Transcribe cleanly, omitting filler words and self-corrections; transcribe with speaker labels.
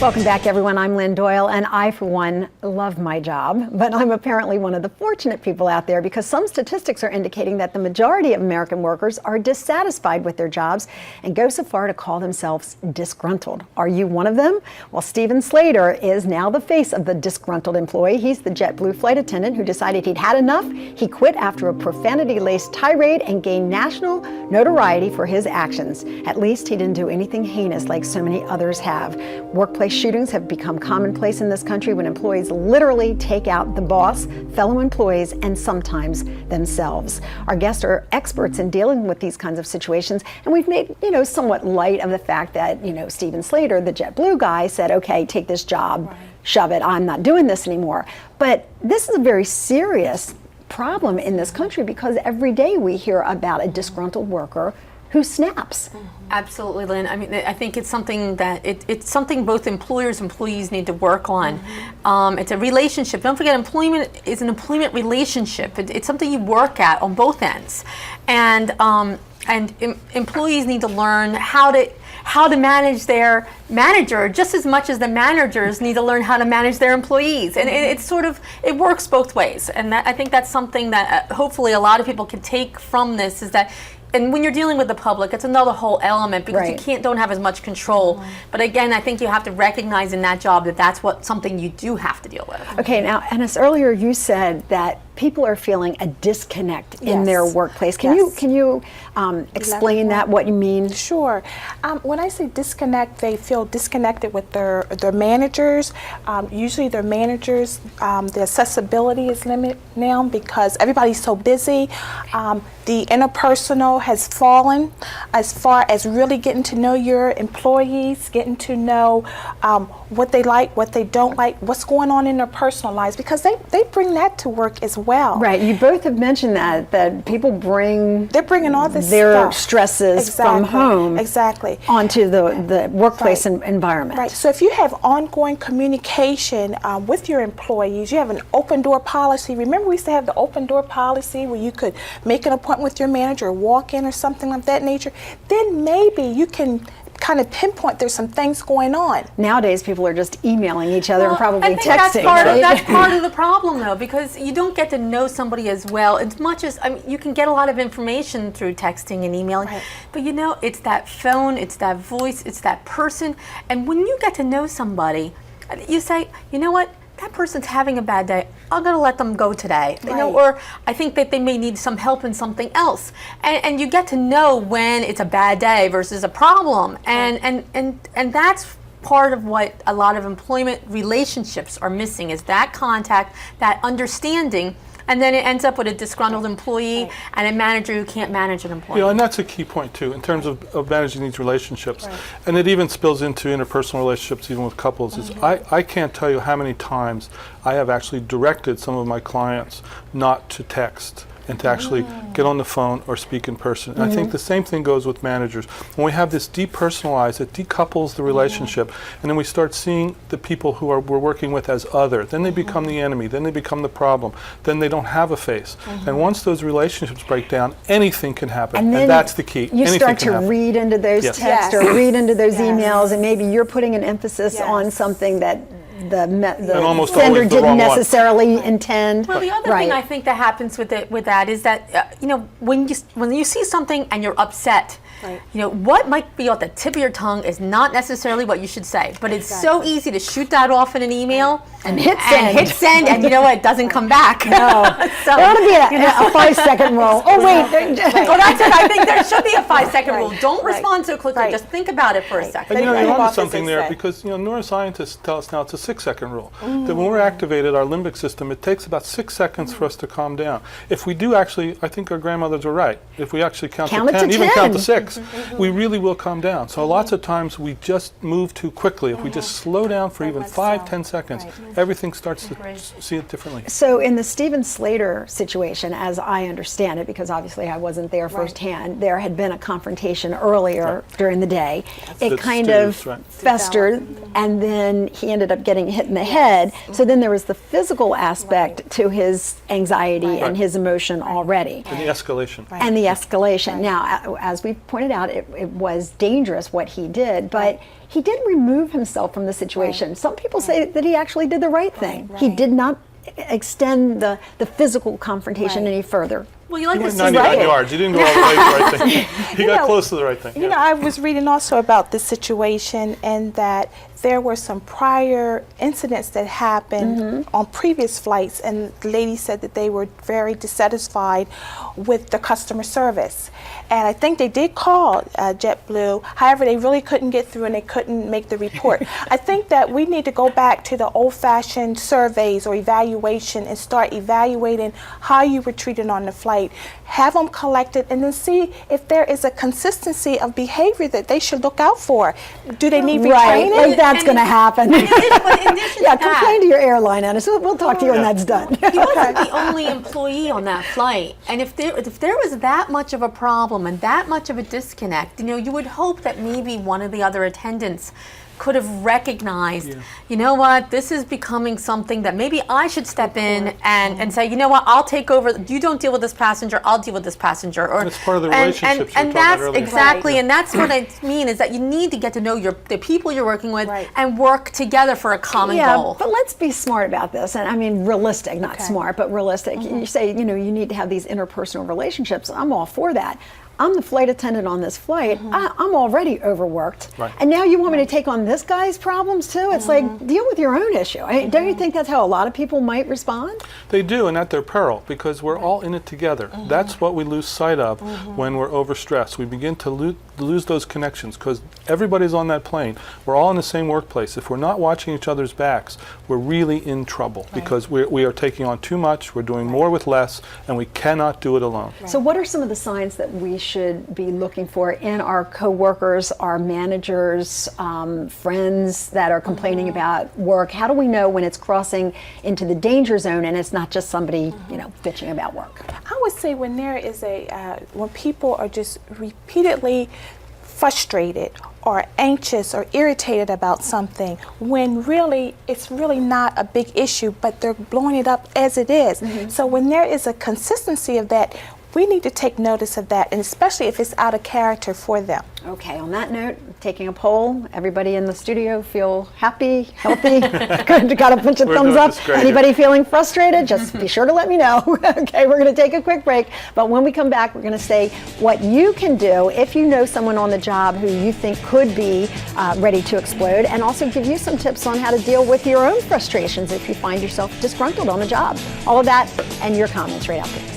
Speaker 1: Welcome back, everyone. I'm Lynn Doyle, and I, for one, love my job, but I'm apparently one of the fortunate people out there because some statistics are indicating that the majority of American workers are dissatisfied with their jobs and go so far to call themselves disgruntled. Are you one of them? Well, Stephen Slater is now the face of the disgruntled employee. He's the JetBlue flight attendant who decided he'd had enough. He quit after a profanity-laced tirade and gained national notoriety for his actions. At least he didn't do anything heinous like so many others have. Workplace shootings have become commonplace in this country when employees literally take out the boss, fellow employees, and sometimes themselves. Our guests are experts in dealing with these kinds of situations, and we've made, somewhat light of the fact that, Stephen Slater, the JetBlue guy, said, okay, take this job, shove it, I'm not doing this anymore. But this is a very serious problem in this country because every day we hear about a disgruntled worker who snaps.
Speaker 2: Absolutely, Lynn. I mean, I think it's something that it's something both employers and employees need to work on. It's a relationship. Don't forget, employment is an employment relationship. It's something you work at on both ends, and employees need to learn how to manage their manager just as much as the managers need to learn how to manage their employees. And it works both ways. And I think that's something that hopefully a lot of people can take from this, is that. And when you're dealing with the public, it's another whole element because you don't have as much control. But again, I think you have to recognize in that job that that's something you do have to deal with.
Speaker 1: Okay, now, Ennis, earlier you said that people are feeling a disconnect in their workplace. Can you explain that, what you mean?
Speaker 3: Sure. When I say disconnect, they feel disconnected with their managers. Usually their managers, the accessibility is limited now because everybody's so busy. The interpersonal has fallen as far as really getting to know your employees, getting to know what they like, what they don't like, what's going on in their personal lives, because they bring that to work as well.
Speaker 1: Right, you both have mentioned that people they're
Speaker 3: bringing all this
Speaker 1: their stresses from home onto the workplace environment.
Speaker 3: Right, so if you have ongoing communication with your employees, you have an open door policy. Remember we used to have the open door policy where you could make an appointment with your manager or walk in or something of that nature, then maybe you can kind of pinpoint there's some things going on.
Speaker 1: Nowadays people are just emailing each other and probably
Speaker 2: I think
Speaker 1: texting.
Speaker 2: That's part of the problem though, because you don't get to know somebody as well as much as, you can get a lot of information through texting and emailing, but it's that phone, it's that voice, it's that person, and when you get to know somebody, you say, you know what, that person's having a bad day, I'm going to let them go today. Or I think that they may need some help in something else. And you get to know when it's a bad day versus a problem. And that's part of what a lot of employment relationships are missing, is that contact, that understanding. And then it ends up with a disgruntled employee and a manager who can't manage an employee.
Speaker 4: And that's a key point too, in terms of managing these relationships. And it even spills into interpersonal relationships, even with couples. I can't tell you how many times I have actually directed some of my clients not to text and to actually get on the phone or speak in person. And I think the same thing goes with managers. When we have this depersonalized, it decouples the relationship, and then we start seeing the people who we're working with as other. Then they become the enemy, then they become the problem, then they don't have a face. And once those relationships break down, anything can happen, and that's the key.
Speaker 1: You start to read into those texts or read into those emails, and maybe you're putting an emphasis on something that the sender didn't necessarily intend.
Speaker 2: Well, the other thing I think that happens with that is that when you see something and you're upset, what might be off the tip of your tongue is not necessarily what you should say. But it's so easy to shoot that off in an email
Speaker 1: and hit send,
Speaker 2: and you know what? It doesn't come back.
Speaker 1: No, so, there ought to be a 5-second rule. Oh wait,
Speaker 2: well that's it. I think there should be a 5-second rule. Don't respond so quickly. Just think about it for a second.
Speaker 4: And you're onto something there, because neuroscientists tell us now it's a 6-second rule. That when we're activated, our limbic system, it takes about 6 seconds for us to calm down. If we do actually, I think our grandmothers are right. If we actually count to 10, even count to 6, we really will calm down. So lots of times we just move too quickly. If we just slow down for even 5-10 seconds, everything starts to see it differently.
Speaker 1: So in the Stephen Slater situation, as I understand it, because obviously I wasn't there firsthand, there had been a confrontation earlier during the day. It kind of festered, and then he ended up getting hit in the head. So then there was the physical aspect to his anxiety and his emotion already.
Speaker 4: And the escalation.
Speaker 1: And the escalation. Now, as we pointed pointed out, it was dangerous what he did, but he did remove himself from the situation. Some people say that he actually did the right thing. He did not extend the physical confrontation any further.
Speaker 2: Well, you like
Speaker 4: He
Speaker 2: to
Speaker 4: went
Speaker 2: see
Speaker 4: 99 yards. He didn't go all the way to the right thing. He got close to the right thing.
Speaker 3: You know, I was reading also about this situation, and that there were some prior incidents that happened on previous flights, and the lady said that they were very dissatisfied with the customer service. And I think they did call JetBlue. However, they really couldn't get through, and they couldn't make the report. I think that we need to go back to the old-fashioned surveys or evaluation and start evaluating how you were treated on the flight. Have them collected, and then see if there is a consistency of behavior that they should look out for. Do they need retraining?
Speaker 1: Like that's going to happen.
Speaker 2: In addition
Speaker 1: Yeah,
Speaker 2: to
Speaker 1: complain to
Speaker 2: that,
Speaker 1: your airline, Anna. So we'll talk to you when that's done.
Speaker 2: he wasn't the only employee on that flight. And if there was that much of a problem and that much of a disconnect, you know, you would hope that maybe one of the other attendants could have recognized, you know what, this is becoming something that maybe I should step in and say, you know what, I'll take over. You don't deal with this passenger, I'll deal with this passenger. Or
Speaker 4: It's part of the relationships you were talking about
Speaker 2: that's
Speaker 4: earlier.
Speaker 2: exactly, and that's what I mean is that you need to get to know the people you're working with and work together for a common goal.
Speaker 1: But let's be smart about this. And I mean, realistic, not smart, but realistic. You say, you know, you need to have these interpersonal relationships. I'm all for that. I'm the flight attendant on this flight. I'm already overworked. And now you want me to take on this guy's problems too? It's like, deal with your own issue. I mean, don't you think that's how a lot of people might respond?
Speaker 4: They do, and at their peril, because we're all in it together. That's what we lose sight of when we're overstressed. We begin to lose those connections, because everybody's on that plane. We're all in the same workplace. If we're not watching each other's backs, we're really in trouble, because we are taking on too much, we're doing more with less, and we cannot do it alone.
Speaker 1: So what are some of the signs that we should be looking for in our coworkers, our managers, friends that are complaining about work? How do we know when it's crossing into the danger zone and it's not just somebody, you know, bitching about work?
Speaker 3: I would say when there is when people are just repeatedly frustrated or anxious or irritated about something, when really it's really not a big issue, but they're blowing it up as it is. So when there is a consistency of that, we need to take notice of that, and especially if it's out of character for them.
Speaker 1: Okay, on that note, taking a poll, everybody in the studio feel happy, healthy? Good, got a bunch of
Speaker 4: We're
Speaker 1: thumbs
Speaker 4: doing
Speaker 1: up.
Speaker 4: this great
Speaker 1: Anybody
Speaker 4: here.
Speaker 1: feeling frustrated? Just be sure to let me know. Okay, we're going to take a quick break, but when we come back, we're going to say what you can do if you know someone on the job who you think could be ready to explode, and also give you some tips on how to deal with your own frustrations if you find yourself disgruntled on the job. All of that and your comments right after.